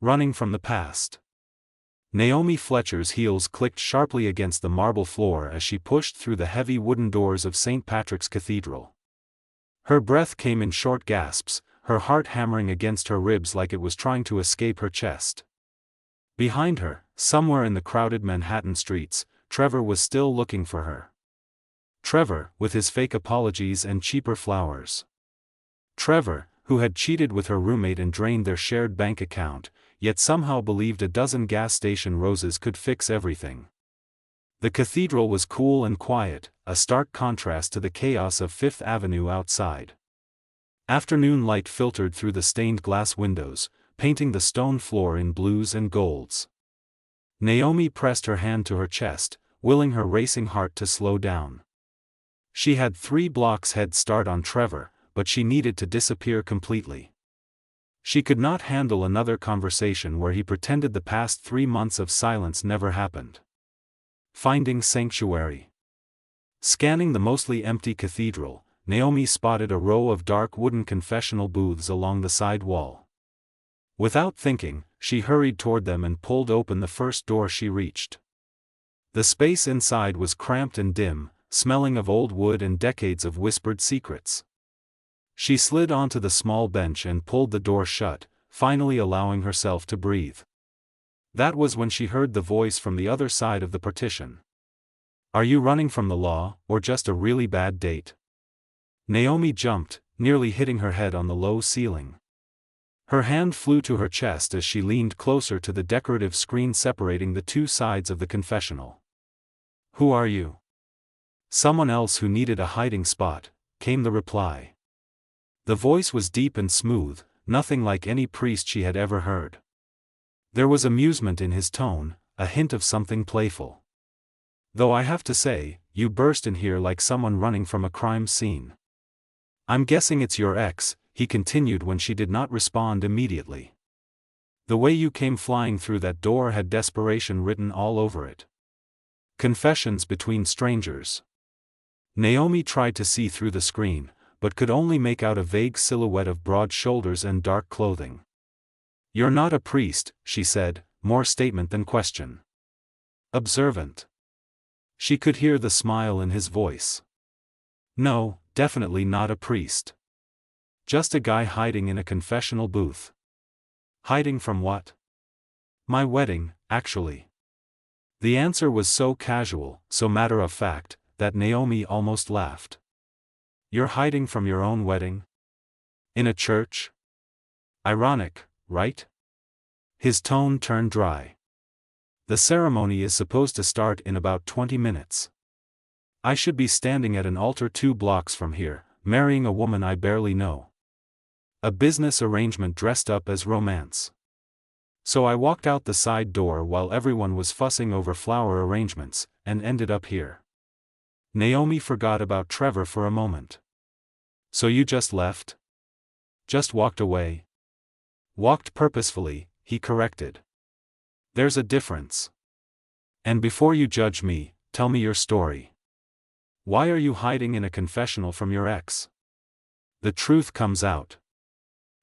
Running from the past. Naomi Fletcher's heels clicked sharply against the marble floor as she pushed through the heavy wooden doors of St. Patrick's Cathedral. Her breath came in short gasps, her heart hammering against her ribs like it was trying to escape her chest. Behind her, somewhere in the crowded Manhattan streets, Trevor was still looking for her. Trevor, with his fake apologies and cheaper flowers. Trevor, who had cheated with her roommate and drained their shared bank account, yet somehow believed a dozen gas station roses could fix everything. The cathedral was cool and quiet, a stark contrast to the chaos of Fifth Avenue outside. Afternoon light filtered through the stained glass windows, painting the stone floor in blues and golds. Naomi pressed her hand to her chest, willing her racing heart to slow down. She had 3 blocks head start on Trevor, but she needed to disappear completely. She could not handle another conversation where he pretended the past 3 months of silence never happened. Finding sanctuary. Scanning the mostly empty cathedral, Naomi spotted a row of dark wooden confessional booths along the side wall. Without thinking, she hurried toward them and pulled open the first door she reached. The space inside was cramped and dim, smelling of old wood and decades of whispered secrets. She slid onto the small bench and pulled the door shut, finally allowing herself to breathe. That was when she heard the voice from the other side of the partition. "Are you running from the law, or just a really bad date?" Naomi jumped, nearly hitting her head on the low ceiling. Her hand flew to her chest as she leaned closer to the decorative screen separating the 2 sides of the confessional. "Who are you?" "Someone else who needed a hiding spot," came the reply. The voice was deep and smooth, nothing like any priest she had ever heard. There was amusement in his tone, a hint of something playful. "Though I have to say, you burst in here like someone running from a crime scene." "I'm guessing it's your ex," he continued when she did not respond immediately. "The way you came flying through that door had desperation written all over it." Confessions between strangers. Naomi tried to see through the screen, but could only make out a vague silhouette of broad shoulders and dark clothing. "You're not a priest," she said, more statement than question. "Observant." She could hear the smile in his voice. "No, definitely not a priest. Just a guy hiding in a confessional booth." "Hiding from what?" "My wedding, actually." The answer was so casual, so matter-of-fact, that Naomi almost laughed. "You're hiding from your own wedding? In a church? Ironic, right?" His tone turned dry. "The ceremony is supposed to start in about 20 minutes. I should be standing at an altar 2 blocks from here, marrying a woman I barely know. A business arrangement dressed up as romance. So I walked out the side door while everyone was fussing over flower arrangements, and ended up here." Naomi forgot about Trevor for a moment. "So you just left? Just walked away?" "Walked purposefully," he corrected. "There's a difference. And before you judge me, tell me your story. Why are you hiding in a confessional from your ex?" "The truth comes out."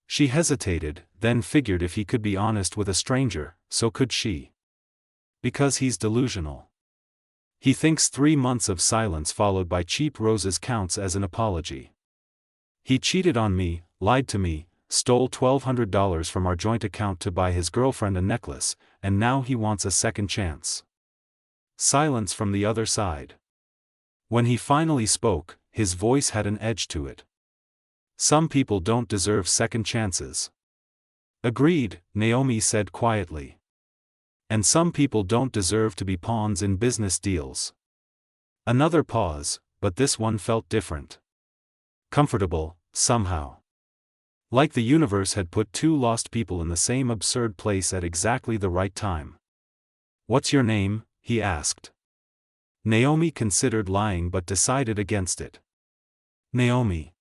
She hesitated, then figured if he could be honest with a stranger, so could she. "Because he's delusional. He thinks 3 months of silence followed by cheap roses counts as an apology. He cheated on me, lied to me, stole $1,200 from our joint account to buy his girlfriend a necklace, and now he wants a second chance." Silence from the other side. When he finally spoke, his voice had an edge to it. "Some people don't deserve second chances." "Agreed," Naomi said quietly. "And some people don't deserve to be pawns in business deals." Another pause, but this one felt different. Comfortable, somehow. Like the universe had put 2 lost people in the same absurd place at exactly the right time. "What's your name?" he asked. Naomi considered lying but decided against it. "Naomi.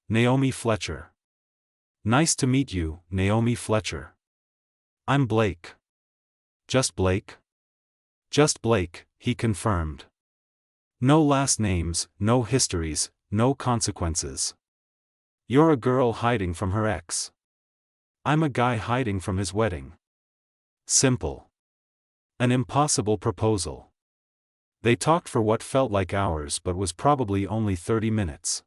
Naomi Fletcher." "Nice to meet you, Naomi Fletcher." "I'm Blake." "Just Blake?" "Just Blake," he confirmed. "No last names, no histories, no consequences. You're a girl hiding from her ex." I'm a guy hiding from his wedding. Simple. An impossible proposal. They talked for what felt like hours but was probably only 30 minutes.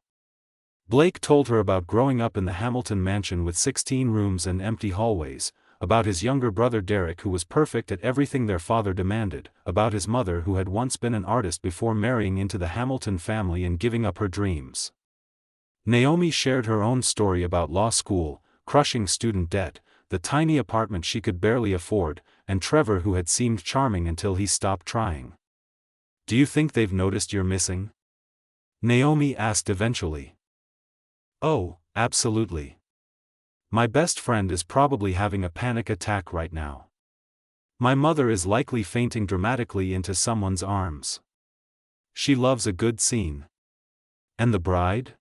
Blake told her about growing up in the Hamilton mansion with 16 rooms and empty hallways, about his younger brother Derek who was perfect at everything their father demanded, about his mother who had once been an artist before marrying into the Hamilton family and giving up her dreams. Naomi shared her own story about law school, crushing student debt, the tiny apartment she could barely afford, and Trevor who had seemed charming until he stopped trying. "Do you think they've noticed you're missing?" Naomi asked eventually. "Oh, absolutely. My best friend is probably having a panic attack right now. My mother is likely fainting dramatically into someone's arms. She loves a good scene. And the bride?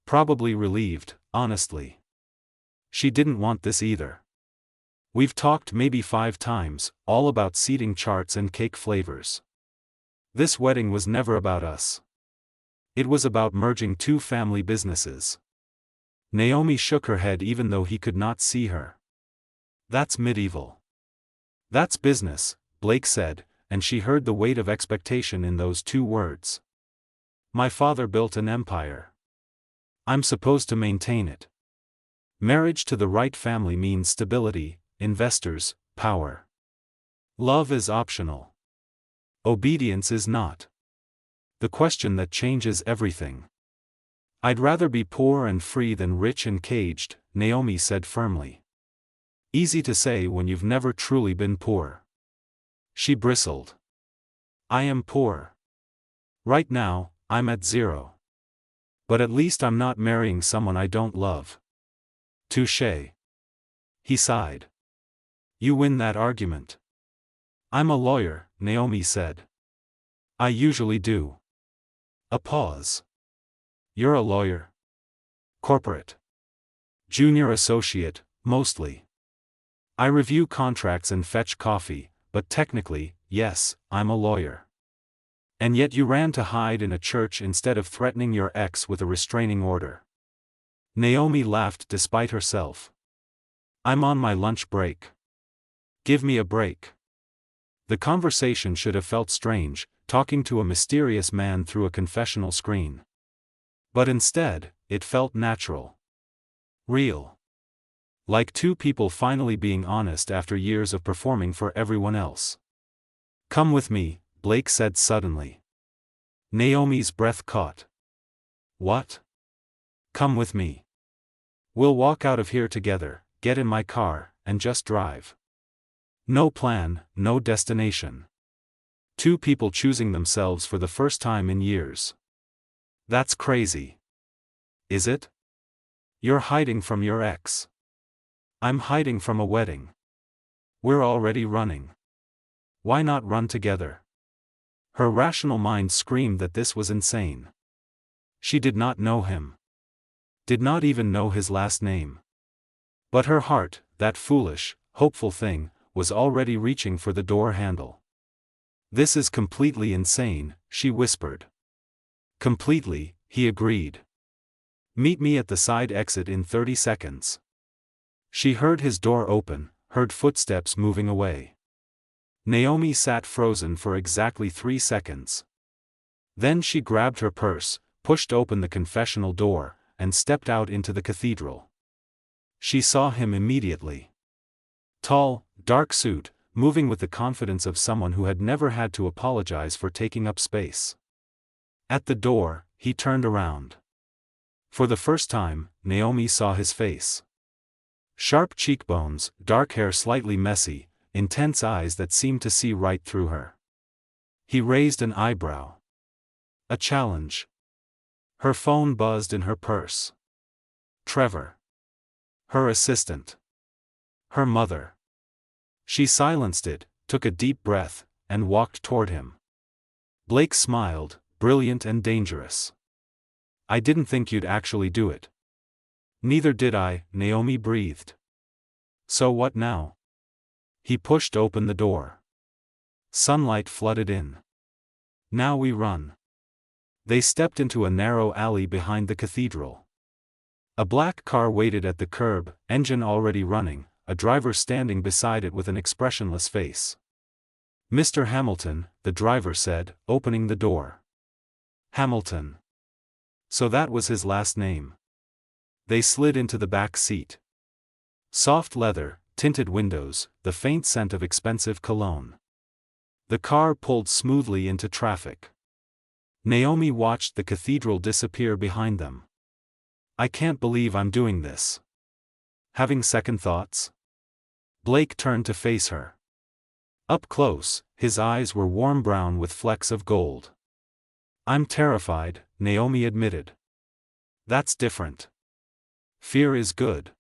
Probably relieved, honestly. She didn't want this either. We've talked maybe 5 times, all about seating charts and cake flavors. This wedding was never about us. It was about merging 2 family businesses." Naomi shook her head even though he could not see her. "That's medieval." "That's business," Blake said, and she heard the weight of expectation in those 2 words. "My father built an empire. I'm supposed to maintain it. Marriage to the right family means stability, investors, power. Love is optional. Obedience is not. The question that changes everything." "I'd rather be poor and free than rich and caged," Naomi said firmly. "Easy to say when you've never truly been poor." She bristled. "I am poor. Right now, I'm at 0. But at least I'm not marrying someone I don't love." "Touché." He sighed. "You win that argument." "I'm a lawyer," Naomi said. "I usually do." A pause. "You're a lawyer?" "Corporate. Junior associate, mostly. I review contracts and fetch coffee, but technically, yes, I'm a lawyer." "And yet you ran to hide in a church instead of threatening your ex with a restraining order." Naomi laughed despite herself. "I'm on my lunch break. Give me a break." The conversation should have felt strange, talking to a mysterious man through a confessional screen. But instead, it felt natural. Real. Like 2 people finally being honest after years of performing for everyone else. "Come with me," Blake said suddenly. Naomi's breath caught. "What?" "Come with me. We'll walk out of here together, get in my car, and just drive. No plan, no destination. 2 people choosing themselves for the first time in years. That's crazy. Is it? You're hiding from your ex. I'm hiding from a wedding. We're already running. Why not run together?" Her rational mind screamed that this was insane. She did not know him. Did not even know his last name. But her heart, that foolish, hopeful thing, was already reaching for the door handle. "This is completely insane," she whispered. "Completely," he agreed. "Meet me at the side exit in 30 seconds. She heard his door open, heard footsteps moving away. Naomi sat frozen for exactly 3 seconds. Then she grabbed her purse, pushed open the confessional door, and stepped out into the cathedral. She saw him immediately. Tall, dark suit, moving with the confidence of someone who had never had to apologize for taking up space. At the door, he turned around. For the first time, Naomi saw his face. Sharp cheekbones, dark hair slightly messy, intense eyes that seemed to see right through her. He raised an eyebrow. A challenge. Her phone buzzed in her purse. Trevor. Her assistant. Her mother. She silenced it, took a deep breath, and walked toward him. Blake smiled, brilliant and dangerous. "I didn't think you'd actually do it." "Neither did I," Naomi breathed. "So what now?" He pushed open the door. Sunlight flooded in. "Now we run." They stepped into a narrow alley behind the cathedral. A black car waited at the curb, engine already running, a driver standing beside it with an expressionless face. "Mr. Hamilton," the driver said, opening the door. Hamilton. So that was his last name. They slid into the back seat. Soft leather, tinted windows, the faint scent of expensive cologne. The car pulled smoothly into traffic. Naomi watched the cathedral disappear behind them. "I can't believe I'm doing this." Having second thoughts? Blake turned to face her. Up close, his eyes were warm brown with flecks of gold. "I'm terrified," Naomi admitted. "That's different. Fear is good.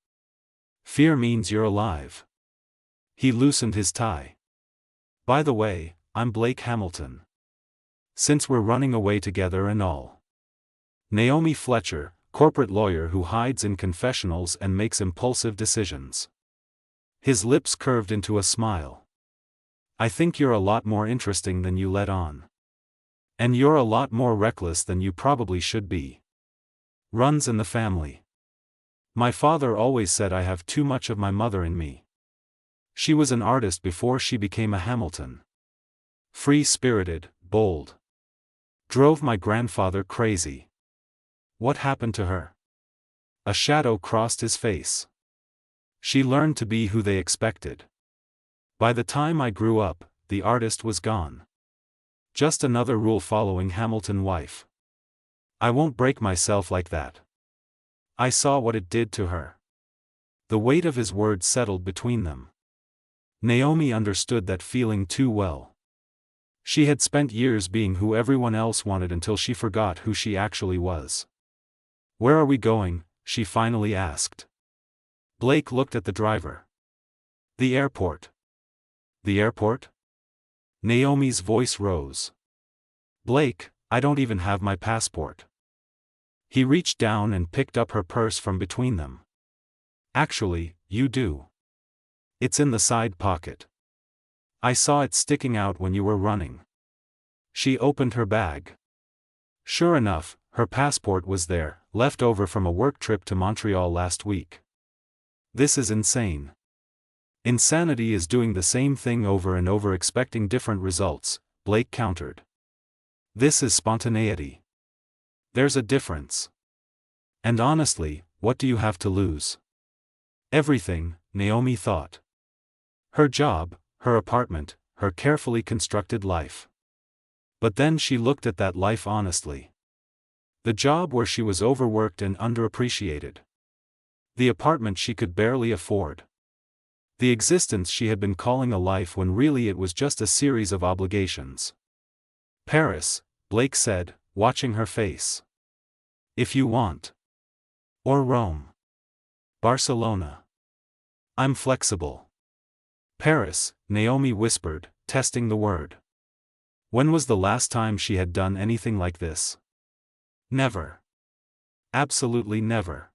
Fear means you're alive." He loosened his tie. "By the way, I'm Blake Hamilton. Since we're running away together and all." Naomi Fletcher, corporate lawyer who hides in confessionals and makes impulsive decisions. His lips curved into a smile. "I think you're a lot more interesting than you let on. And you're a lot more reckless than you probably should be. Runs in the family. My father always said I have too much of my mother in me. She was an artist before she became a Hamilton. Free-spirited, bold. Drove my grandfather crazy. What happened to her?" A shadow crossed his face. "She learned to be who they expected. By the time I grew up, the artist was gone. Just another rule-following Hamilton wife. I won't break myself like that. I saw what it did to her." The weight of his words settled between them. Naomi understood that feeling too well. She had spent years being who everyone else wanted until she forgot who she actually was. "Where are we going?" she finally asked. Blake looked at the driver. "The airport." "The airport?" Naomi's voice rose. "Blake, I don't even have my passport." He reached down and picked up her purse from between them. "Actually, you do. It's in the side pocket. I saw it sticking out when you were running." She opened her bag. Sure enough, her passport was there, left over from a work trip to Montreal last week. "This is insane." "Insanity is doing the same thing over and over expecting different results," Blake countered. "This is spontaneity. There's a difference. And honestly, what do you have to lose?" "Everything," Naomi thought. Her job, her apartment, her carefully constructed life. But then she looked at that life honestly. The job where she was overworked and underappreciated. The apartment she could barely afford. The existence she had been calling a life when really it was just a series of obligations. "Paris," Blake said, watching her face. "If you want. Or Rome. Barcelona. I'm flexible." "Paris," Naomi whispered, testing the word. When was the last time she had done anything like this? Never. Absolutely never.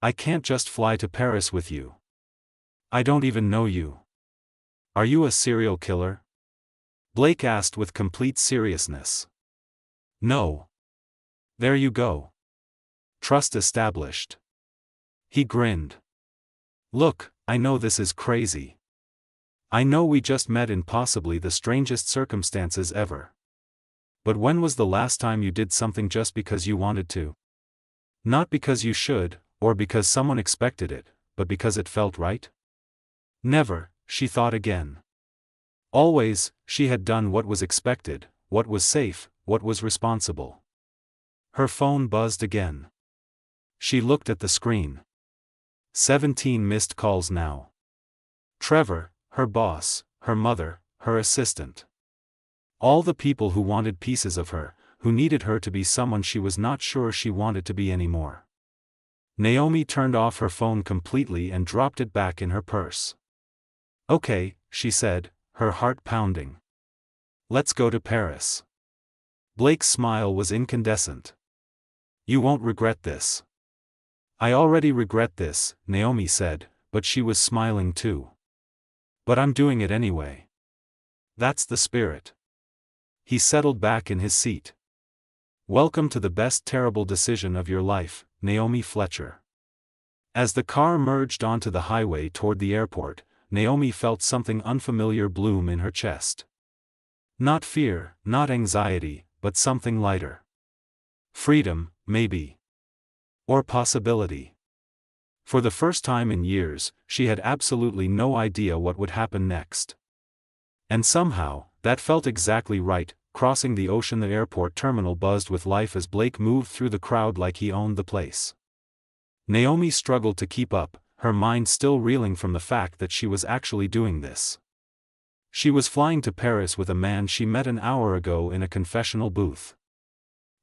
"I can't just fly to Paris with you. I don't even know you. Are you a serial killer?" Blake asked with complete seriousness. "No." "There you go. Trust established." He grinned. "Look, I know this is crazy. I know we just met in possibly the strangest circumstances ever. But when was the last time you did something just because you wanted to? Not because you should, or because someone expected it, but because it felt right?" Never, she thought again. Always, she had done what was expected, what was safe, what was responsible. Her phone buzzed again. She looked at the screen. 17 missed calls now. Trevor, her boss, her mother, her assistant. All the people who wanted pieces of her, who needed her to be someone she was not sure she wanted to be anymore. Naomi turned off her phone completely and dropped it back in her purse. "Okay," she said, her heart pounding. "Let's go to Paris." Blake's smile was incandescent. "You won't regret this." "I already regret this," Naomi said, but she was smiling too. "But I'm doing it anyway. That's the spirit." He settled back in his seat. "Welcome to the best terrible decision of your life, Naomi Fletcher." As the car merged onto the highway toward the airport, Naomi felt something unfamiliar bloom in her chest. Not fear, not anxiety, but something lighter. Freedom, maybe. Or possibility. For the first time in years, she had absolutely no idea what would happen next. And somehow, that felt exactly right. Crossing the ocean, the airport terminal buzzed with life as Blake moved through the crowd like he owned the place. Naomi struggled to keep up, her mind still reeling from the fact that she was actually doing this. She was flying to Paris with a man she met an hour ago in a confessional booth.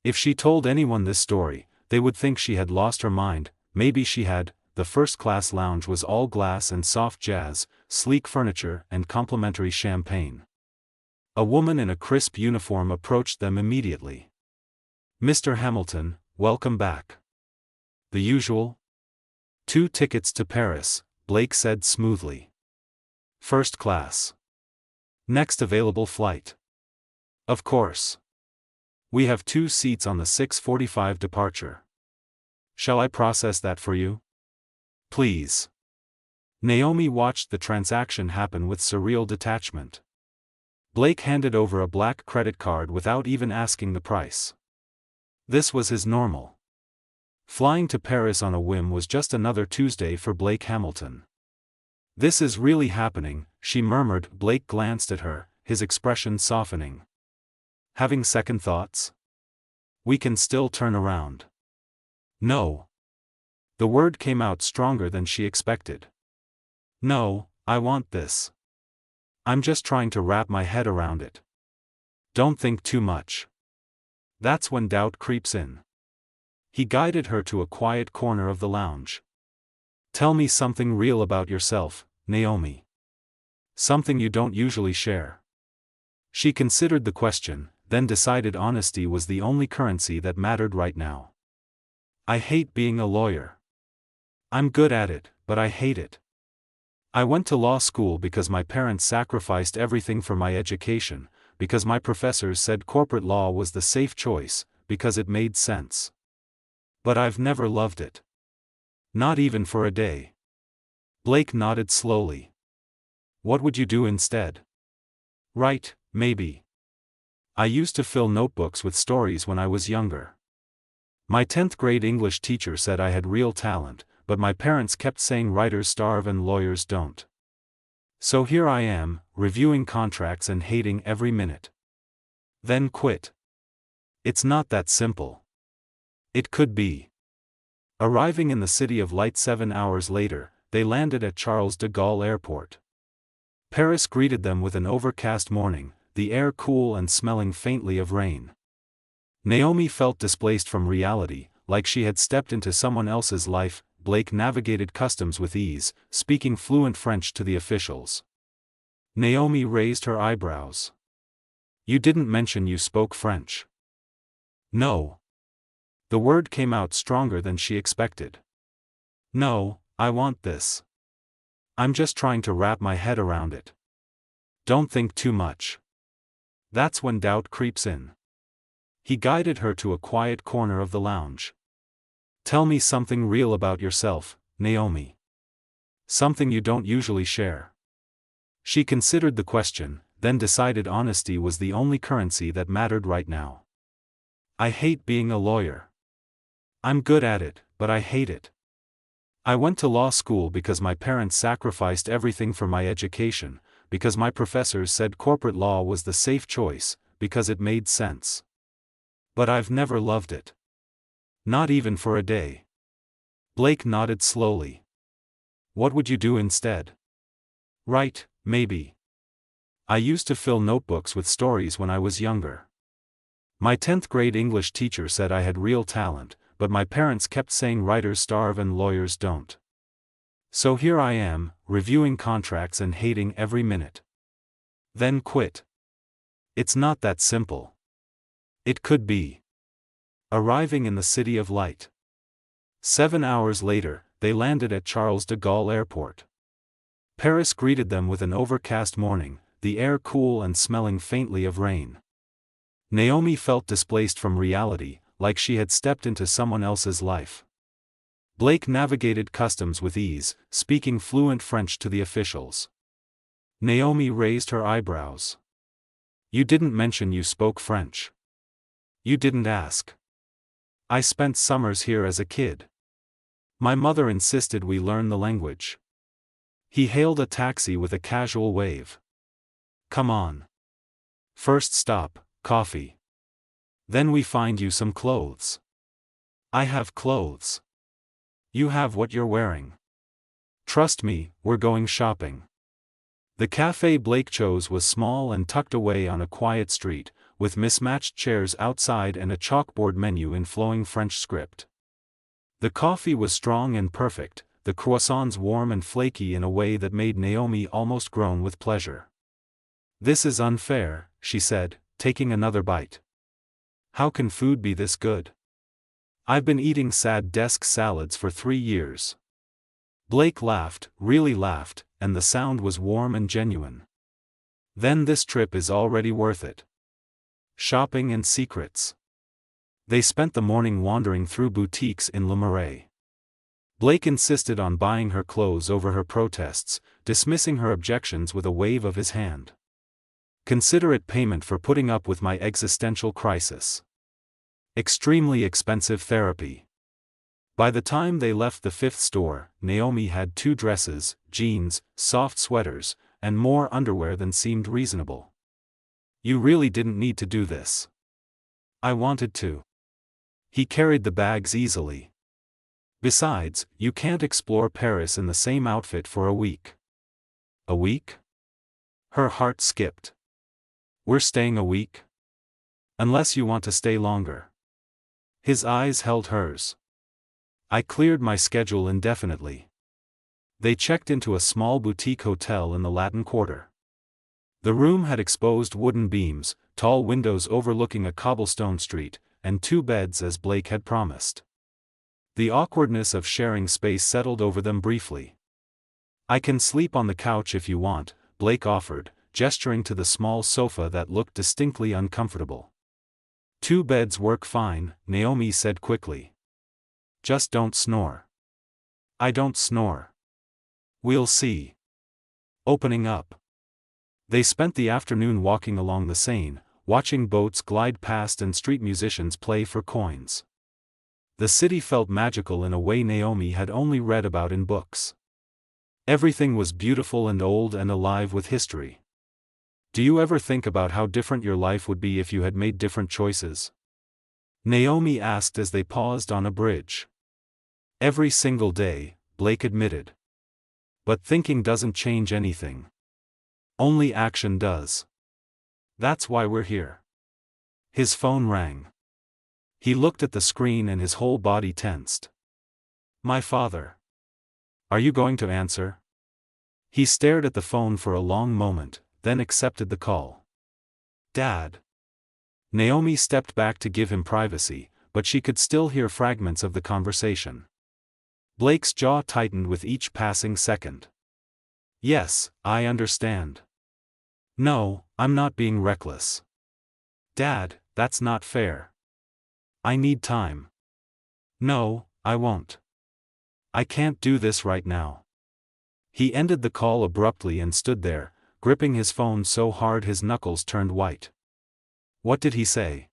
If she told anyone this story, they would think she had lost her mind. Maybe she had. The first-class lounge was all glass and soft jazz, sleek furniture and complimentary champagne. A woman in a crisp uniform approached them immediately. "Mr. Hamilton, welcome back." "The usual?" "2 tickets to Paris," Blake said smoothly. "First class. Next available flight." "Of course. We have 2 seats on the 6:45 departure. Shall I process that for you?" "Please." Naomi watched the transaction happen with surreal detachment. Blake handed over a black credit card without even asking the price. This was his normal. Flying to Paris on a whim was just another Tuesday for Blake Hamilton. "This is really happening," she murmured. Blake glanced at her, his expression softening. "Having second thoughts? We can still turn around." "No." The word came out stronger than she expected. "No, I want this. I'm just trying to wrap my head around it. Don't think too much." That's when doubt creeps in. He guided her to a quiet corner of the lounge. "Tell me something real about yourself, Naomi. Something you don't usually share." She considered the question, then decided honesty was the only currency that mattered right now. "I hate being a lawyer. I'm good at it, but I hate it. I went to law school because my parents sacrificed everything for my education, because my professors said corporate law was the safe choice, because it made sense. But I've never loved it. Not even for a day." Blake nodded slowly. "What would you do instead?" "Write, maybe. I used to fill notebooks with stories when I was younger. My 10th grade English teacher said I had real talent, but my parents kept saying writers starve and lawyers don't. So here I am, reviewing contracts and hating every minute. Then quit. It's not that simple." It could be. Arriving in the City of Light 7 hours later, they landed at Charles de Gaulle Airport. Paris greeted them with an overcast morning, the air cool and smelling faintly of rain. Naomi felt displaced from reality, like she had stepped into someone else's life. Blake navigated customs with ease, speaking fluent French to the officials. Naomi raised her eyebrows. "You didn't mention you spoke French." "No." The word came out stronger than she expected. "No, I want this. I'm just trying to wrap my head around it. Don't think too much." That's when doubt creeps in. He guided her to a quiet corner of the lounge. "Tell me something real about yourself, Naomi. Something you don't usually share." She considered the question, then decided honesty was the only currency that mattered right now. "I hate being a lawyer. I'm good at it, but I hate it. I went to law school because my parents sacrificed everything for my education, because my professors said corporate law was the safe choice, because it made sense. But I've never loved it. Not even for a day." Blake nodded slowly. "What would you do instead?" "Write, maybe. I used to fill notebooks with stories when I was younger. My 10th grade English teacher said I had real talent, but my parents kept saying writers starve and lawyers don't. So here I am, reviewing contracts and hating every minute. Then quit. It's not that simple. It could be." Arriving in the City of Light 7 hours later, they landed at Charles de Gaulle Airport. Paris greeted them with an overcast morning, the air cool and smelling faintly of rain. Naomi felt displaced from reality, like she had stepped into someone else's life. Blake navigated customs with ease, speaking fluent French to the officials. Naomi raised her eyebrows. You didn't mention you spoke French. You didn't ask. I spent summers here as a kid. My mother insisted we learn the language. He hailed a taxi with a casual wave. Come on. First stop, coffee. Then we find you some clothes. I have clothes. You have what you're wearing. Trust me, we're going shopping. The cafe Blake chose was small and tucked away on a quiet street, with mismatched chairs outside and a chalkboard menu in flowing French script. The coffee was strong and perfect, the croissants warm and flaky in a way that made Naomi almost groan with pleasure. This is unfair, she said, taking another bite. How can food be this good? I've been eating sad desk salads for 3 years. Blake laughed, really laughed, and the sound was warm and genuine. Then this trip is already worth it. Shopping and secrets. They spent the morning wandering through boutiques in Le Marais. Blake insisted on buying her clothes over her protests, dismissing her objections with a wave of his hand. Consider it payment for putting up with my existential crisis. Extremely expensive therapy. By the time they left the fifth store, Naomi had 2 dresses, jeans, soft sweaters, and more underwear than seemed reasonable. You really didn't need to do this. I wanted to. He carried the bags easily. Besides, you can't explore Paris in the same outfit for a week. A week? Her heart skipped. We're staying a week? Unless you want to stay longer. His eyes held hers. I cleared my schedule indefinitely. They checked into a small boutique hotel in the Latin Quarter. The room had exposed wooden beams, tall windows overlooking a cobblestone street, and 2 beds as Blake had promised. The awkwardness of sharing space settled over them briefly. I can sleep on the couch if you want, Blake offered, gesturing to the small sofa that looked distinctly uncomfortable. 2 beds work fine, Naomi said quickly. Just don't snore. I don't snore. We'll see. Opening up. They spent the afternoon walking along the Seine, watching boats glide past and street musicians play for coins. The city felt magical in a way Naomi had only read about in books. Everything was beautiful and old and alive with history. Do you ever think about how different your life would be if you had made different choices? Naomi asked as they paused on a bridge. Every single day, Blake admitted. But thinking doesn't change anything. Only action does. That's why we're here. His phone rang. He looked at the screen and his whole body tensed. My father. Are you going to answer? He stared at the phone for a long moment, then accepted the call. Dad. Naomi stepped back to give him privacy, but she could still hear fragments of the conversation. Blake's jaw tightened with each passing second. Yes, I understand. No, I'm not being reckless. Dad, that's not fair. I need time. No, I won't. I can't do this right now. He ended the call abruptly and stood there, gripping his phone so hard his knuckles turned white. What did he say?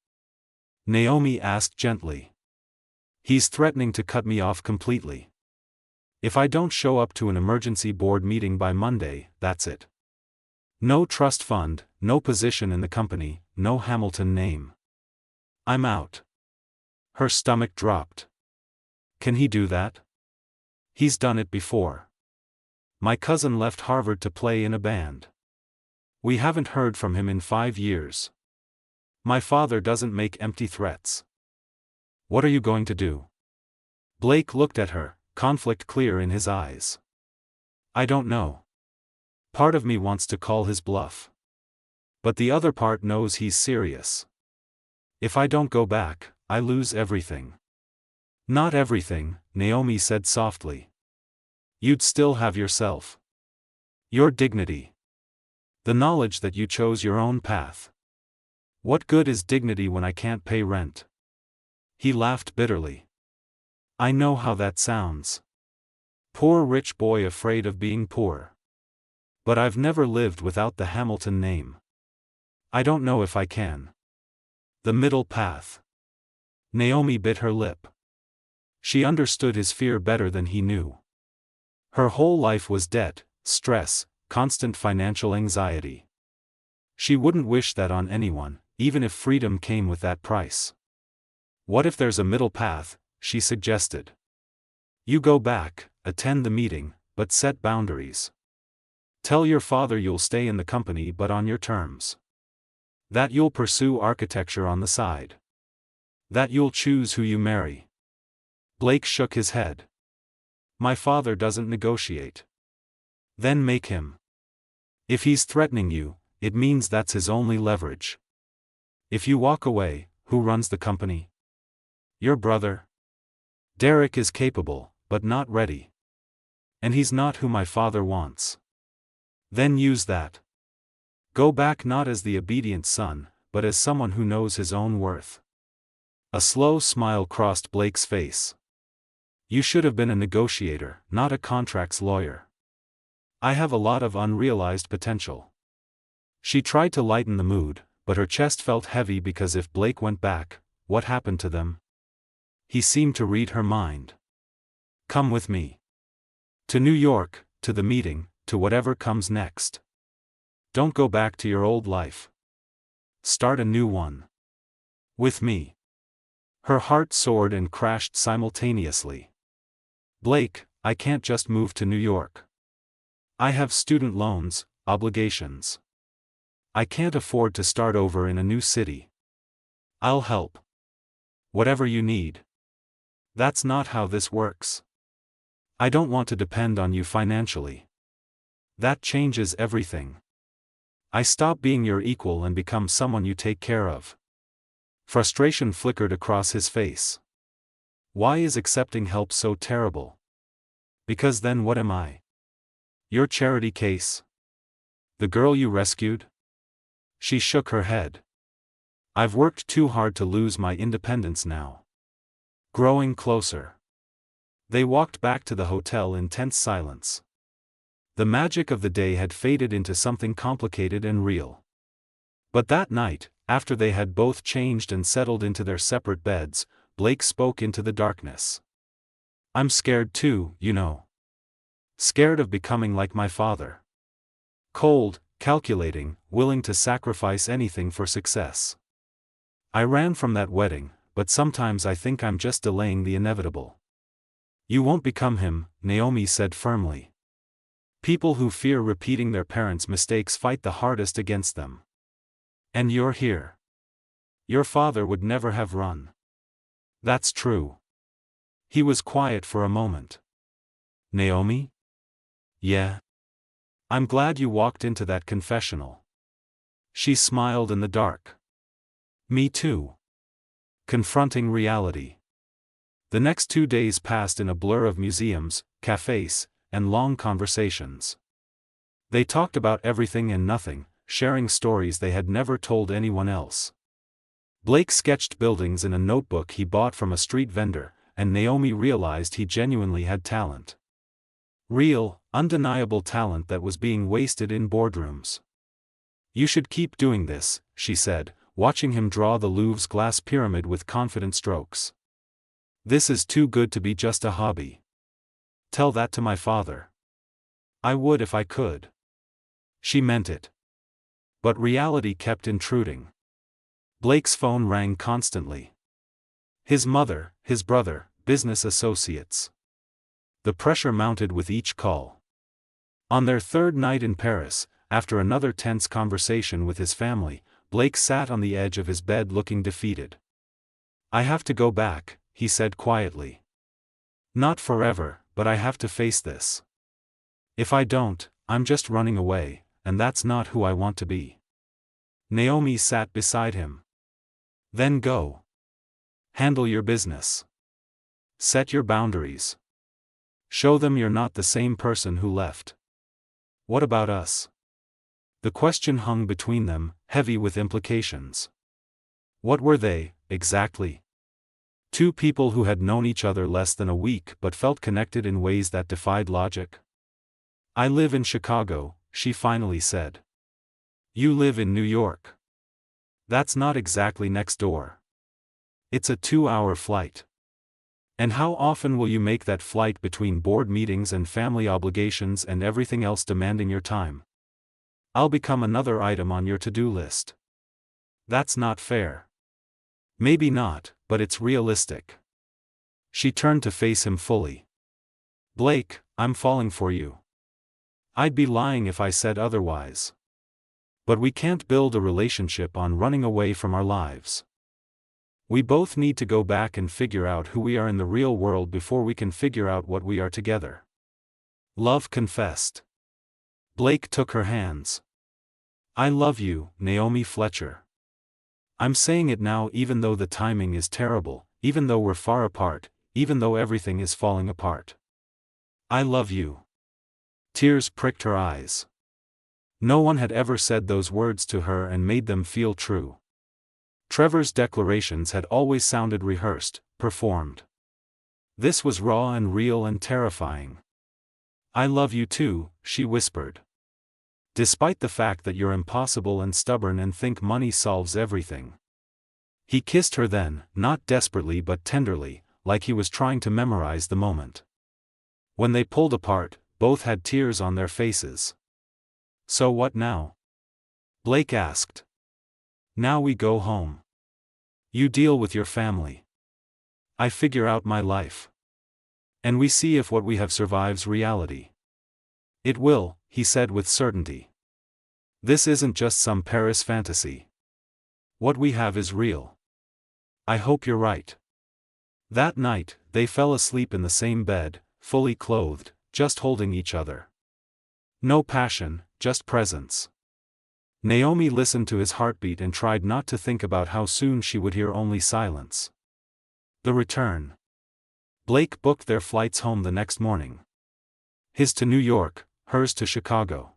Naomi asked gently. He's threatening to cut me off completely. If I don't show up to an emergency board meeting by Monday, that's it. No trust fund, no position in the company, no Hamilton name. I'm out. Her stomach dropped. Can he do that? He's done it before. My cousin left Harvard to play in a band. We haven't heard from him in 5 years. My father doesn't make empty threats. What are you going to do? Blake looked at her, conflict clear in his eyes. I don't know. Part of me wants to call his bluff. But the other part knows he's serious. If I don't go back, I lose everything. Not everything, Naomi said softly. You'd still have yourself. Your dignity. The knowledge that you chose your own path. What good is dignity when I can't pay rent? He laughed bitterly. I know how that sounds. Poor rich boy afraid of being poor. But I've never lived without the Hamilton name. I don't know if I can. The middle path. Naomi bit her lip. She understood his fear better than he knew. Her whole life was debt, stress, constant financial anxiety. She wouldn't wish that on anyone, even if freedom came with that price. What if there's a middle path, she suggested. You go back, attend the meeting, but set boundaries. Tell your father you'll stay in the company but on your terms. That you'll pursue architecture on the side. That you'll choose who you marry. Blake shook his head. My father doesn't negotiate. Then make him. If he's threatening you, it means that's his only leverage. If you walk away, who runs the company? Your brother? Derek is capable, but not ready. And he's not who my father wants. Then use that. Go back not as the obedient son, but as someone who knows his own worth. A slow smile crossed Blake's face. You should have been a negotiator, not a contracts lawyer. I have a lot of unrealized potential. She tried to lighten the mood, but her chest felt heavy because if Blake went back, what happened to them? He seemed to read her mind. Come with me. To New York, to the meeting, to whatever comes next. Don't go back to your old life. Start a new one. With me. Her heart soared and crashed simultaneously. Blake, I can't just move to New York. I have student loans, obligations. I can't afford to start over in a new city. I'll help. Whatever you need. That's not how this works. I don't want to depend on you financially. That changes everything. I stop being your equal and become someone you take care of. Frustration flickered across his face. Why is accepting help so terrible? Because then what am I? Your charity case? The girl you rescued? She shook her head. I've worked too hard to lose my independence now. Growing closer. They walked back to the hotel in tense silence. The magic of the day had faded into something complicated and real. But that night, after they had both changed and settled into their separate beds, Blake spoke into the darkness. I'm scared too, you know. Scared of becoming like my father. Cold, calculating, willing to sacrifice anything for success. I ran from that wedding, but sometimes I think I'm just delaying the inevitable. You won't become him, Naomi said firmly. People who fear repeating their parents' mistakes fight the hardest against them. And you're here. Your father would never have run. That's true. He was quiet for a moment. Naomi? Yeah. I'm glad you walked into that confessional. She smiled in the dark. Me too. Confronting reality. The next 2 days passed in a blur of museums, cafes, and long conversations. They talked about everything and nothing, sharing stories they had never told anyone else. Blake sketched buildings in a notebook he bought from a street vendor, and Naomi realized he genuinely had talent. Real, undeniable talent that was being wasted in boardrooms. You should keep doing this, she said, watching him draw the Louvre's glass pyramid with confident strokes. This is too good to be just a hobby. Tell that to my father. I would if I could. She meant it. But reality kept intruding. Blake's phone rang constantly. His mother, his brother, business associates. The pressure mounted with each call. On their third night in Paris, after another tense conversation with his family, Blake sat on the edge of his bed looking defeated. I have to go back, he said quietly. Not forever, but I have to face this. If I don't, I'm just running away, and that's not who I want to be. Naomi sat beside him. Then go. Handle your business. Set your boundaries. Show them you're not the same person who left. What about us? The question hung between them, heavy with implications. What were they, exactly? Two people who had known each other less than a week but felt connected in ways that defied logic. I live in Chicago, she finally said. You live in New York. That's not exactly next door. It's a 2-hour flight. And how often will you make that flight between board meetings and family obligations and everything else demanding your time? I'll become another item on your to-do list. That's not fair. Maybe not, but it's realistic. She turned to face him fully. Blake, I'm falling for you. I'd be lying if I said otherwise. But we can't build a relationship on running away from our lives. We both need to go back and figure out who we are in the real world before we can figure out what we are together. Love confessed. Blake took her hands. I love you, Naomi Fletcher. I'm saying it now even though the timing is terrible, even though we're far apart, even though everything is falling apart. I love you. Tears pricked her eyes. No one had ever said those words to her and made them feel true. Trevor's declarations had always sounded rehearsed, performed. This was raw and real and terrifying. I love you too, she whispered. Despite the fact that you're impossible and stubborn and think money solves everything. He kissed her then, not desperately but tenderly, like he was trying to memorize the moment. When they pulled apart, both had tears on their faces. So what now? Blake asked. Now we go home. You deal with your family. I figure out my life. And we see if what we have survives reality. It will, he said with certainty. This isn't just some Paris fantasy. What we have is real. I hope you're right. That night, they fell asleep in the same bed, fully clothed, just holding each other. No passion, just presence. Naomi listened to his heartbeat and tried not to think about how soon she would hear only silence. The return. Blake booked their flights home the next morning. His to New York, hers to Chicago.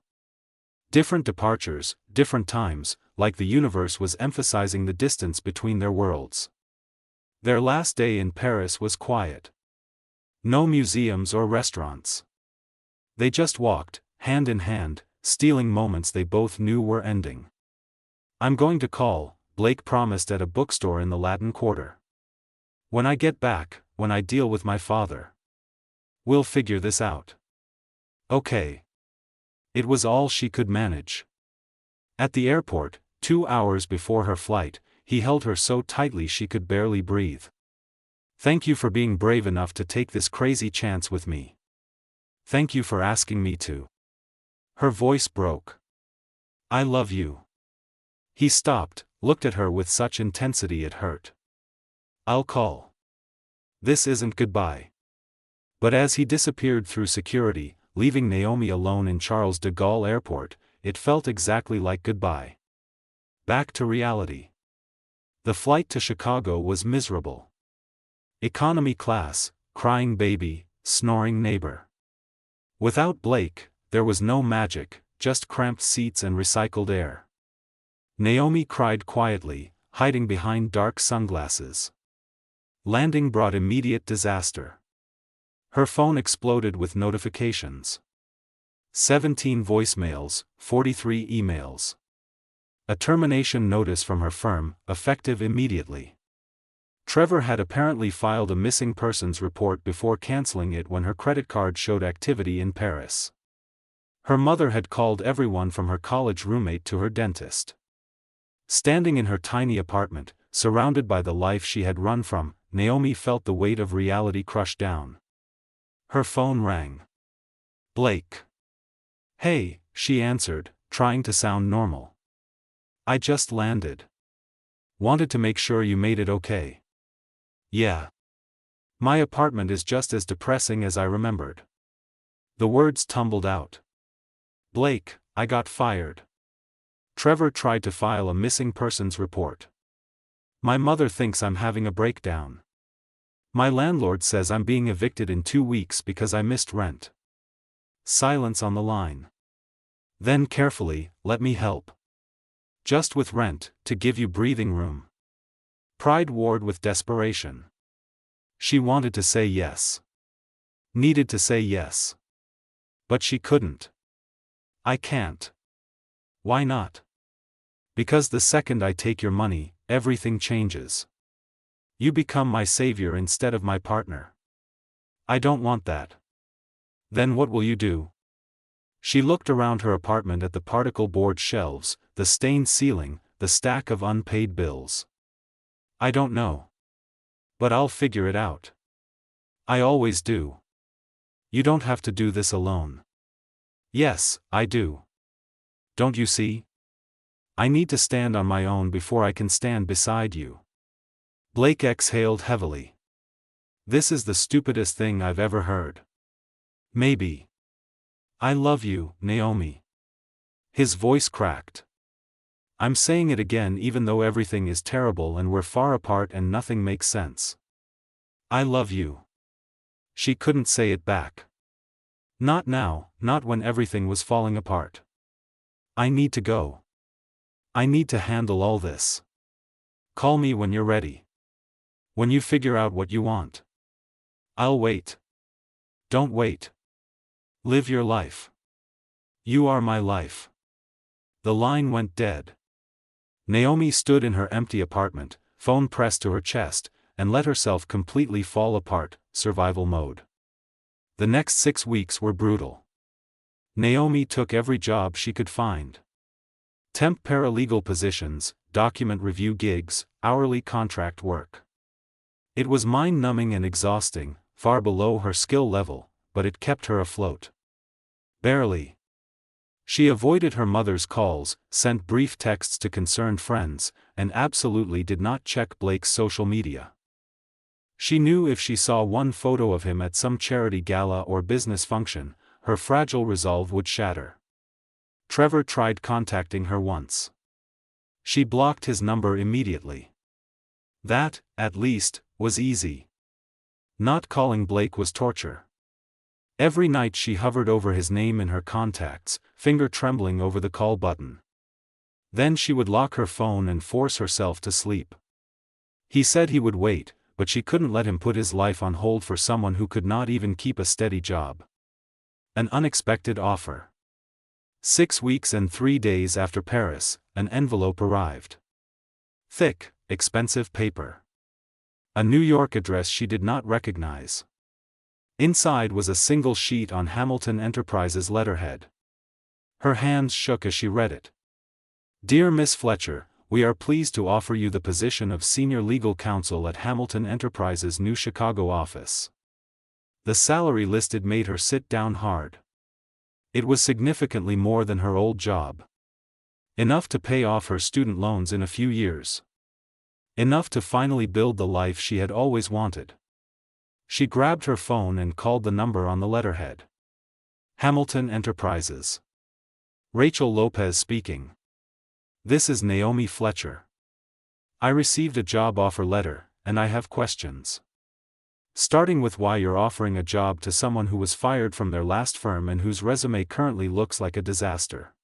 Different departures, different times, like the universe was emphasizing the distance between their worlds. Their last day in Paris was quiet. No museums or restaurants. They just walked, hand in hand, stealing moments they both knew were ending. I'm going to call, Blake promised at a bookstore in the Latin Quarter. When I get back, when I deal with my father. We'll figure this out. Okay. It was all she could manage. At the airport, 2 hours before her flight, he held her so tightly she could barely breathe. Thank you for being brave enough to take this crazy chance with me. Thank you for asking me to. Her voice broke. I love you. He stopped, looked at her with such intensity it hurt. I'll call. This isn't goodbye. But as he disappeared through security, leaving Naomi alone in Charles de Gaulle Airport, it felt exactly like goodbye. Back to reality. The flight to Chicago was miserable. Economy class, crying baby, snoring neighbor. Without Blake, there was no magic, just cramped seats and recycled air. Naomi cried quietly, hiding behind dark sunglasses. Landing brought immediate disaster. Her phone exploded with notifications. 17 voicemails, 43 emails. A termination notice from her firm, effective immediately. Trevor had apparently filed a missing persons report before canceling it when her credit card showed activity in Paris. Her mother had called everyone from her college roommate to her dentist. Standing in her tiny apartment, surrounded by the life she had run from, Naomi felt the weight of reality crush down. Her phone rang. Blake. Hey, she answered, trying to sound normal. I just landed. Wanted to make sure you made it okay. Yeah. My apartment is just as depressing as I remembered. The words tumbled out. Blake, I got fired. Trevor tried to file a missing persons report. My mother thinks I'm having a breakdown. My landlord says I'm being evicted in 2 weeks because I missed rent. Silence on the line. Then carefully, let me help. Just with rent, to give you breathing room. Pride warred with desperation. She wanted to say yes. Needed to say yes. But she couldn't. I can't. Why not? Because the second I take your money, everything changes. You become my savior instead of my partner. I don't want that. Then what will you do? She looked around her apartment at the particle board shelves, the stained ceiling, the stack of unpaid bills. I don't know. But I'll figure it out. I always do. You don't have to do this alone. Yes, I do. Don't you see? I need to stand on my own before I can stand beside you. Blake exhaled heavily. This is the stupidest thing I've ever heard. Maybe. I love you, Naomi. His voice cracked. I'm saying it again even though everything is terrible and we're far apart and nothing makes sense. I love you. She couldn't say it back. Not now, not when everything was falling apart. I need to go. I need to handle all this. Call me when you're ready. When you figure out what you want. I'll wait. Don't wait. Live your life. You are my life. The line went dead. Naomi stood in her empty apartment, phone pressed to her chest, and let herself completely fall apart, survival mode. The next 6 weeks were brutal. Naomi took every job she could find. Temp paralegal positions, document review gigs, hourly contract work. It was mind-numbing and exhausting, far below her skill level, but it kept her afloat. Barely. She avoided her mother's calls, sent brief texts to concerned friends, and absolutely did not check Blake's social media. She knew if she saw one photo of him at some charity gala or business function, her fragile resolve would shatter. Trevor tried contacting her once. She blocked his number immediately. That, at least, was easy. Not calling Blake was torture. Every night she hovered over his name in her contacts, finger trembling over the call button. Then she would lock her phone and force herself to sleep. He said he would wait, but she couldn't let him put his life on hold for someone who could not even keep a steady job. An unexpected offer. 6 weeks and 3 days after Paris, an envelope arrived. Thick, expensive paper. A New York address she did not recognize. Inside was a single sheet on Hamilton Enterprises letterhead. Her hands shook as she read it. Dear Miss Fletcher, we are pleased to offer you the position of Senior Legal Counsel at Hamilton Enterprises' new Chicago office. The salary listed made her sit down hard. It was significantly more than her old job. Enough to pay off her student loans in a few years. Enough to finally build the life she had always wanted. She grabbed her phone and called the number on the letterhead. Hamilton Enterprises. Rachel Lopez speaking. This is Naomi Fletcher. I received a job offer letter, and I have questions. Starting with why you're offering a job to someone who was fired from their last firm and whose resume currently looks like a disaster.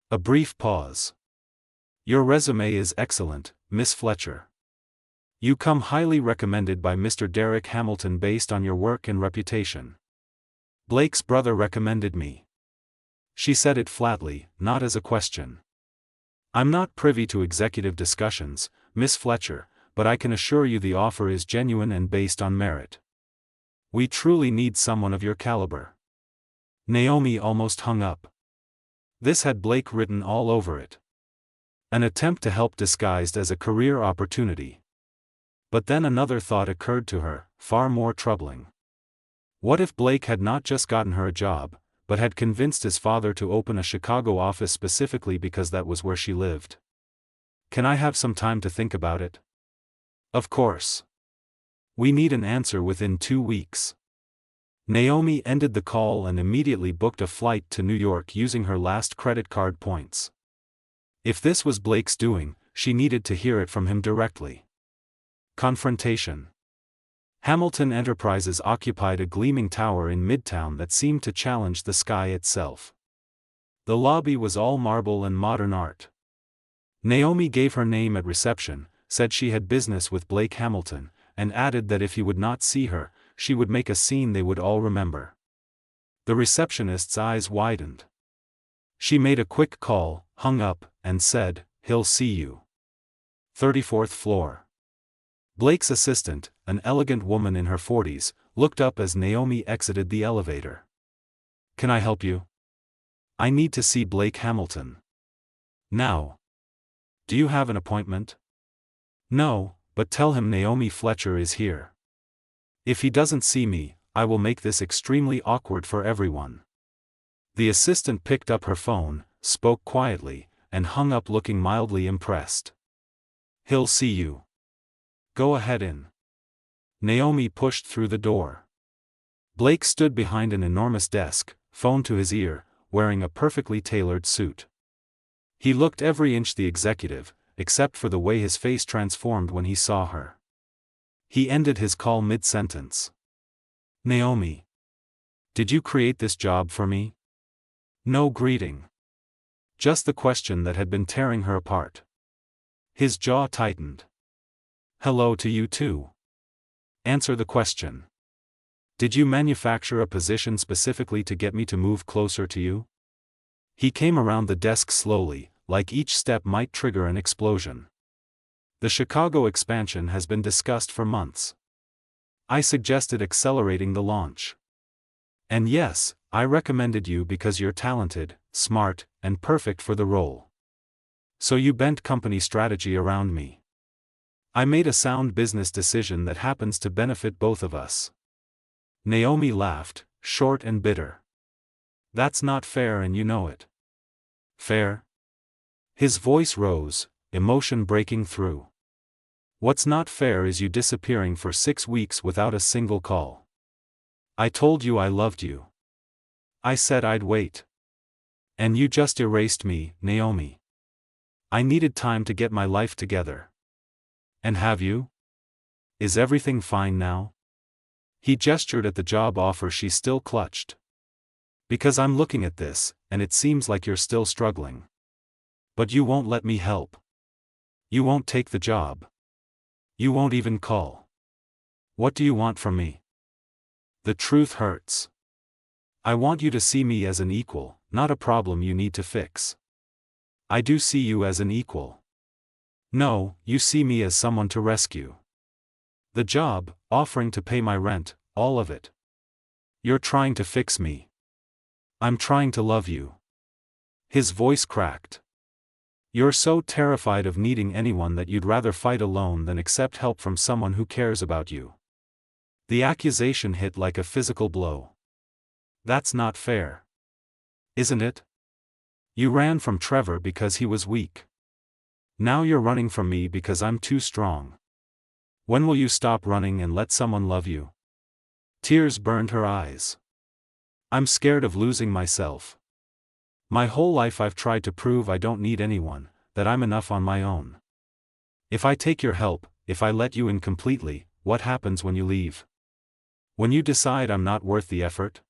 A brief pause. Your resume is excellent, Miss Fletcher. You come highly recommended by Mr. Derek Hamilton based on your work and reputation. Blake's brother recommended me. She said it flatly, not as a question. I'm not privy to executive discussions, Miss Fletcher, but I can assure you the offer is genuine and based on merit. We truly need someone of your caliber. Naomi almost hung up. This had Blake written all over it. An attempt to help disguised as a career opportunity. But then another thought occurred to her, far more troubling. What if Blake had not just gotten her a job, but had convinced his father to open a Chicago office specifically because that was where she lived? Can I have some time to think about it? Of course. We need an answer within 2 weeks. Naomi ended the call and immediately booked a flight to New York using her last credit card points. If this was Blake's doing, she needed to hear it from him directly. Confrontation. Hamilton Enterprises occupied a gleaming tower in Midtown that seemed to challenge the sky itself. The lobby was all marble and modern art. Naomi gave her name at reception, said she had business with Blake Hamilton, and added that if he would not see her, she would make a scene they would all remember. The receptionist's eyes widened. She made a quick call, hung up, and said, "He'll see you. 34th floor." Blake's assistant, an elegant woman in her 40s, looked up as Naomi exited the elevator. "Can I help you? I need to see Blake Hamilton. Now. Do you have an appointment?" "No, but tell him Naomi Fletcher is here. If he doesn't see me, I will make this extremely awkward for everyone." The assistant picked up her phone, spoke quietly, and hung up looking mildly impressed. "He'll see you. Go ahead in." Naomi pushed through the door. Blake stood behind an enormous desk, phone to his ear, wearing a perfectly tailored suit. He looked every inch the executive, except for the way his face transformed when he saw her. He ended his call mid-sentence. "Naomi. Did you create this job for me?" No greeting. Just the question that had been tearing her apart. His jaw tightened. "Hello to you too. Answer the question. Did you manufacture a position specifically to get me to move closer to you?" He came around the desk slowly, like each step might trigger an explosion. "The Chicago expansion has been discussed for months. I suggested accelerating the launch. And yes, I recommended you because you're talented, smart, and perfect for the role. So you bent company strategy around me. I made a sound business decision that happens to benefit both of us." Naomi laughed, short and bitter. "That's not fair and you know it." "Fair?" His voice rose, emotion breaking through. "What's not fair is you disappearing for 6 weeks without a single call. I told you I loved you. I said I'd wait. And you just erased me, Naomi. I needed time to get my life together. And have you? Is everything fine now?" He gestured at the job offer she still clutched. "Because I'm looking at this, and it seems like you're still struggling. But you won't let me help. You won't take the job. You won't even call. What do you want from me?" "The truth hurts. I want you to see me as an equal, not a problem you need to fix." "I do see you as an equal." "No, you see me as someone to rescue. The job, offering to pay my rent, all of it. You're trying to fix me. I'm trying to love you." His voice cracked. "You're so terrified of needing anyone that you'd rather fight alone than accept help from someone who cares about you." The accusation hit like a physical blow. "That's not fair. Isn't it? You ran from Trevor because he was weak. Now you're running from me because I'm too strong. When will you stop running and let someone love you?" Tears burned her eyes. "I'm scared of losing myself. My whole life I've tried to prove I don't need anyone, that I'm enough on my own. If I take your help, if I let you in completely, what happens when you leave? When you decide I'm not worth the effort?"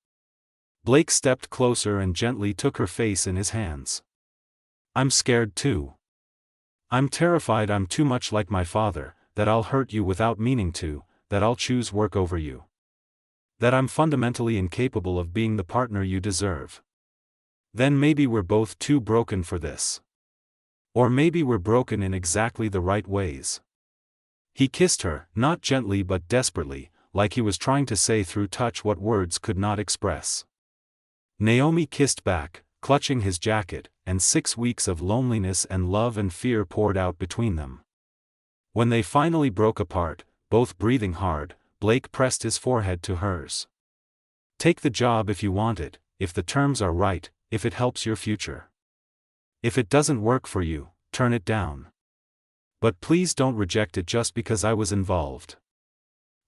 Blake stepped closer and gently took her face in his hands. "I'm scared too. I'm terrified I'm too much like my father, that I'll hurt you without meaning to, that I'll choose work over you. That I'm fundamentally incapable of being the partner you deserve. Then maybe we're both too broken for this. Or maybe we're broken in exactly the right ways." He kissed her, not gently but desperately, like he was trying to say through touch what words could not express. Naomi kissed back, clutching his jacket, and 6 weeks of loneliness and love and fear poured out between them. When they finally broke apart, both breathing hard, Blake pressed his forehead to hers. "Take the job if you want it, if the terms are right, if it helps your future. If it doesn't work for you, turn it down. But please don't reject it just because I was involved.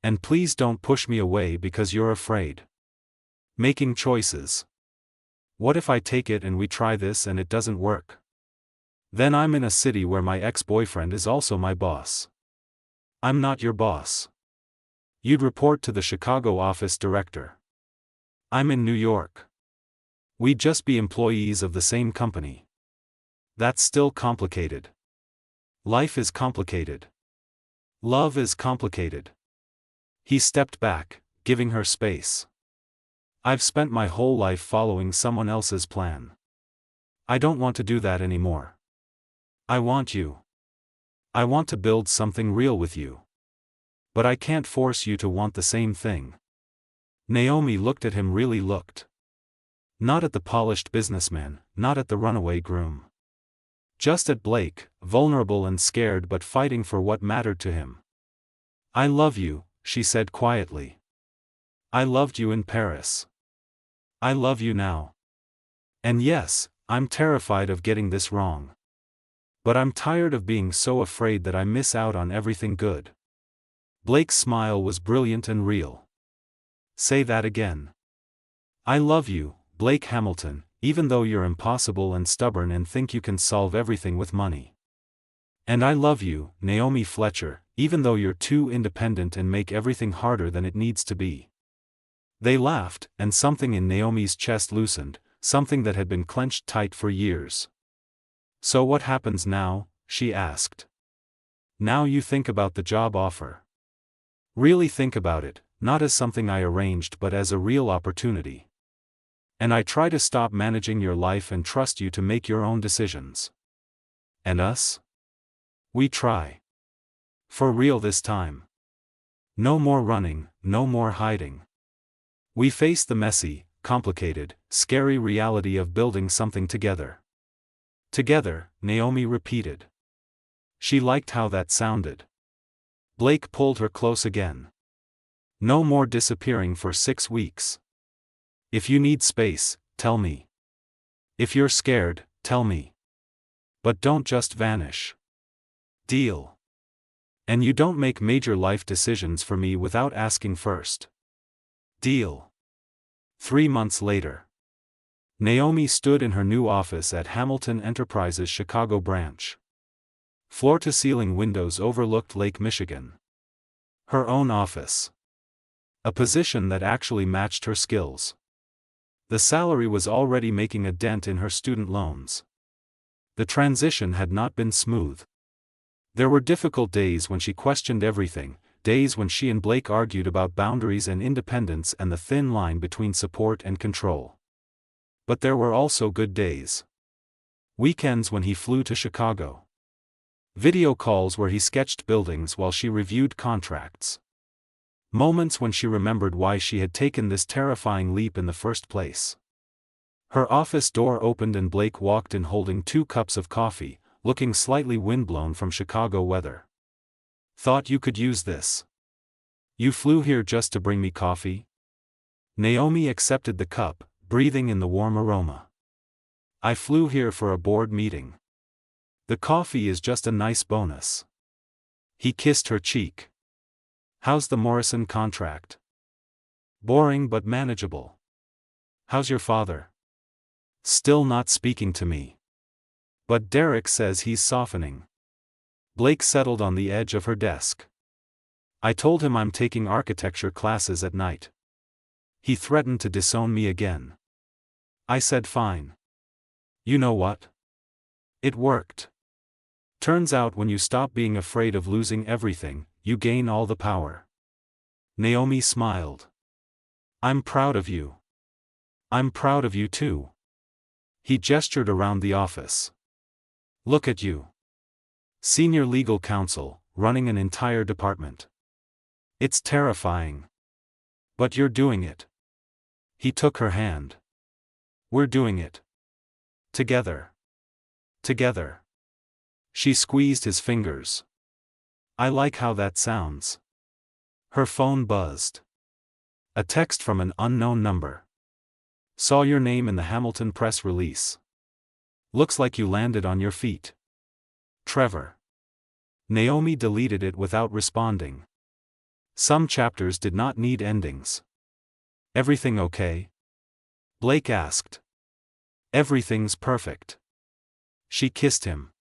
And please don't push me away because you're afraid. Making choices. What if I take it and we try this and it doesn't work? Then I'm in a city where my ex-boyfriend is also my boss. I'm not your boss. You'd report to the Chicago office director. I'm in New York. We'd just be employees of the same company. That's still complicated. Life is complicated. Love is complicated. He stepped back, giving her space. I've spent my whole life following someone else's plan. I don't want to do that anymore. I want you. I want to build something real with you. But I can't force you to want the same thing. Naomi looked at him, really looked. Not at the polished businessman, not at the runaway groom. Just at Blake, vulnerable and scared but fighting for what mattered to him. I love you, she said quietly. I loved you in Paris. I love you now. And yes, I'm terrified of getting this wrong. But I'm tired of being so afraid that I miss out on everything good. Blake's smile was brilliant and real. Say that again. I love you, Blake Hamilton, even though you're impossible and stubborn and think you can solve everything with money. And I love you, Naomi Fletcher, even though you're too independent and make everything harder than it needs to be. They laughed, and something in Naomi's chest loosened, something that had been clenched tight for years. So what happens now? She asked. Now you think about the job offer. Really think about it, not as something I arranged but as a real opportunity. And I try to stop managing your life and trust you to make your own decisions. And us? We try. For real this time. No more running, no more hiding. We face the messy, complicated, scary reality of building something together. Together, Naomi repeated. She liked how that sounded. Blake pulled her close again. No more disappearing for 6 weeks. If you need space, tell me. If you're scared, tell me. But don't just vanish. Deal. And you don't make major life decisions for me without asking first. Deal. 3 months later. Naomi stood in her new office at Hamilton Enterprises' Chicago branch. Floor-to-ceiling windows overlooked Lake Michigan. Her own office. A position that actually matched her skills. The salary was already making a dent in her student loans. The transition had not been smooth. There were difficult days when she questioned everything, days when she and Blake argued about boundaries and independence and the thin line between support and control. But there were also good days. Weekends when he flew to Chicago. Video calls where he sketched buildings while she reviewed contracts. Moments when she remembered why she had taken this terrifying leap in the first place. Her office door opened and Blake walked in holding 2 cups of coffee, looking slightly windblown from Chicago weather. Thought you could use this. You flew here just to bring me coffee? Naomi accepted the cup, breathing in the warm aroma. I flew here for a board meeting. The coffee is just a nice bonus. He kissed her cheek. How's the Morrison contract? Boring but manageable. How's your father? Still not speaking to me. But Derek says he's softening. Blake settled on the edge of her desk. I told him I'm taking architecture classes at night. He threatened to disown me again. I said fine. You know what? It worked. Turns out when you stop being afraid of losing everything, you gain all the power. Naomi smiled. I'm proud of you. I'm proud of you too. He gestured around the office. Look at you. Senior legal counsel, running an entire department. It's terrifying. But you're doing it. He took her hand. We're doing it. Together. Together. She squeezed his fingers. I like how that sounds. Her phone buzzed. A text from an unknown number. Saw your name in the Hamilton press release. Looks like you landed on your feet. Trevor. Naomi deleted it without responding. Some chapters did not need endings. Everything okay? Blake asked. Everything's perfect. She kissed him.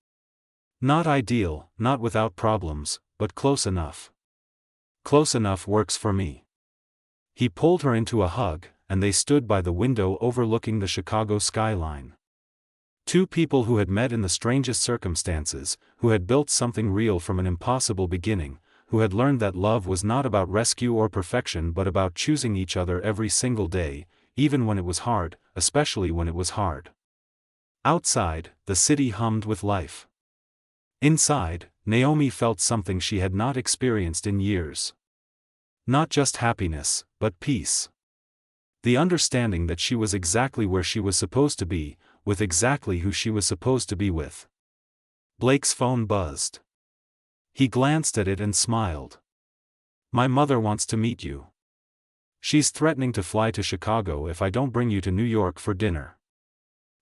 Not ideal, not without problems, but close enough. Close enough works for me. He pulled her into a hug, and they stood by the window overlooking the Chicago skyline. 2 people who had met in the strangest circumstances, who had built something real from an impossible beginning, who had learned that love was not about rescue or perfection but about choosing each other every single day, even when it was hard, especially when it was hard. Outside, the city hummed with life. Inside, Naomi felt something she had not experienced in years. Not just happiness, but peace. The understanding that she was exactly where she was supposed to be, with exactly who she was supposed to be with. Blake's phone buzzed. He glanced at it and smiled. "My mother wants to meet you. She's threatening to fly to Chicago if I don't bring you to New York for dinner."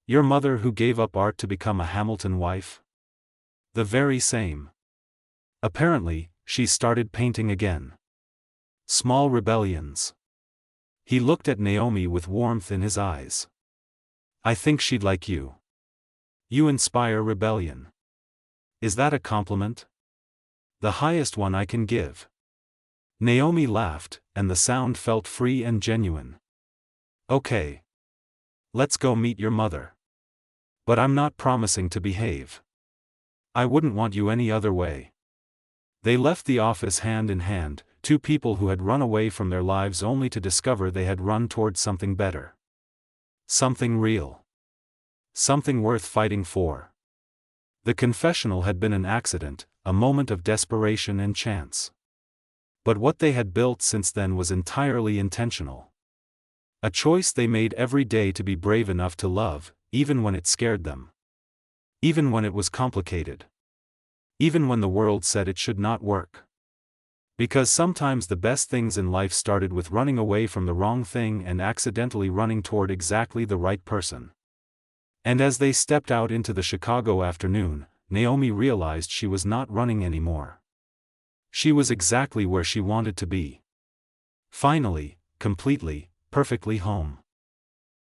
"Your mother who gave up art to become a Hamilton wife?" "The very same. Apparently, she started painting again." Small rebellions. He looked at Naomi with warmth in his eyes. "I think she'd like you. You inspire rebellion." "Is that a compliment?" "The highest one I can give." Naomi laughed, and the sound felt free and genuine. "Okay. Let's go meet your mother. But I'm not promising to behave. I wouldn't want you any other way." They left the office hand in hand, two people who had run away from their lives only to discover they had run towards something better. Something real. Something worth fighting for. The confessional had been an accident, a moment of desperation and chance. But what they had built since then was entirely intentional. A choice they made every day to be brave enough to love, even when it scared them. Even when it was complicated. Even when the world said it should not work. Because sometimes the best things in life started with running away from the wrong thing and accidentally running toward exactly the right person. And as they stepped out into the Chicago afternoon, Naomi realized she was not running anymore. She was exactly where she wanted to be. Finally, completely, perfectly home.